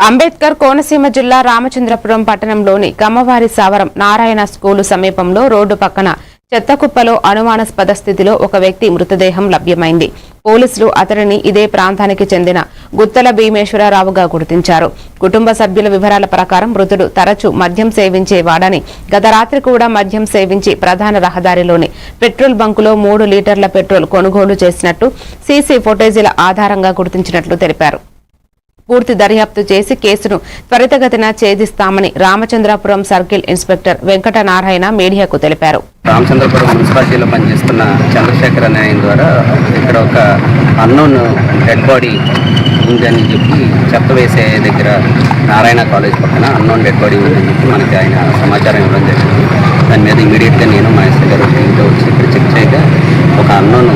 అంబేద్కర్ కోనసీమ జిల్లా రామచంద్రపురం పట్టణంలోని కమ్మవారి సావరం నారాయణ స్కూలు సమీపంలో రోడ్డు పక్కన చెత్తకుప్పలో అనుమానాస్పద స్థితిలో ఒక వ్యక్తి మృతదేహం లభ్యమైంది. పోలీసులు అతడిని ఇదే ప్రాంతానికి చెందిన గుత్తల భీమేశ్వరరావుగా గుర్తించారు. కుటుంబ సభ్యుల వివరాల ప్రకారం మృతుడు తరచూ మద్యం సేవించేవాడని, గత రాత్రి కూడా మద్యం సేవించి ప్రధాన రహదారిలోని పెట్రోల్ బంకులో 3 లీటర్ల పెట్రోల్ కొనుగోలు చేసినట్టు సీసీ ఫుటేజీల ఆధారంగా గుర్తించినట్లు తెలిపారు. పూర్తి దర్యాప్తు చేసి కేసును త్వరితగతిన ఛేదిస్తామని రామచంద్రపురం సర్కిల్ ఇన్స్పెక్టర్ వెంకటనారాయణ మీడియాకు తెలిపారు. రామచంద్రపురం మున్సిపాలిటీలో పనిచేస్తున్న చంద్రశేఖర్ అనే ఆయన ద్వారా ఇక్కడ ఒక అన్నోన్ డెడ్ బాడీ ఉందని చెప్పి చెత్త వేసే దగ్గర నారాయణ కాలేజ్ పక్కన అన్నోన్ డెడ్ బాడీ ఉందని చెప్పి మనకి ఆయన సమాచారం ఇవ్వడం జరిగింది. దాని మీద ఇమీడియట్గా నేను మా ఎస్ఐ గారు టీంతో వచ్చి ఇక్కడ చెక్ చేయగా ఒక అన్నోన్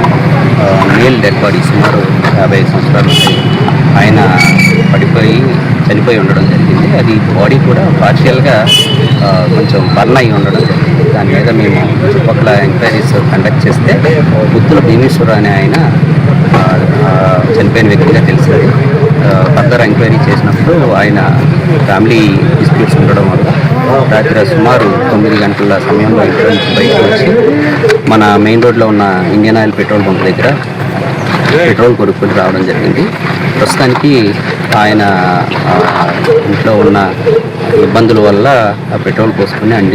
మేల్ డెడ్ బాడీ సుమారు 55 సంవత్సరాలు ఉంటాయి. ఆయన పడిపోయి చనిపోయి ఉండడం జరిగింది. అది బాడీ కూడా పార్షియల్గా కొంచెం బర్న్ అయి ఉండడం జరిగింది. దాని మీద మేము చుట్టుపక్కల ఎంక్వైరీస్ కండక్ట్ చేస్తే గుత్తుల భీమేశ్వర అనే ఆయన చనిపోయిన వ్యక్తిగా తెలిసింది. ఫర్దర్ ఎంక్వైరీ చేసినప్పుడు ఆయన ఫ్యామిలీ డిస్ప్యూట్స్ ఉండడం వల్ల రాత్రి సుమారు 9 గంటల సమయంలో ఇంట్లో నుంచి బయటకు వచ్చి మన మెయిన్ రోడ్లో ఉన్న ఇండియన్ ఆయిల్ పెట్రోల్ బంక్ దగ్గర పెట్రోల్ కొనుక్కొని రావడం జరిగింది. ప్రస్తుతానికి ఆయన ఇంట్లో ఉన్న ఇబ్బందుల వల్ల ఆ పెట్రోల్ పోసుకొని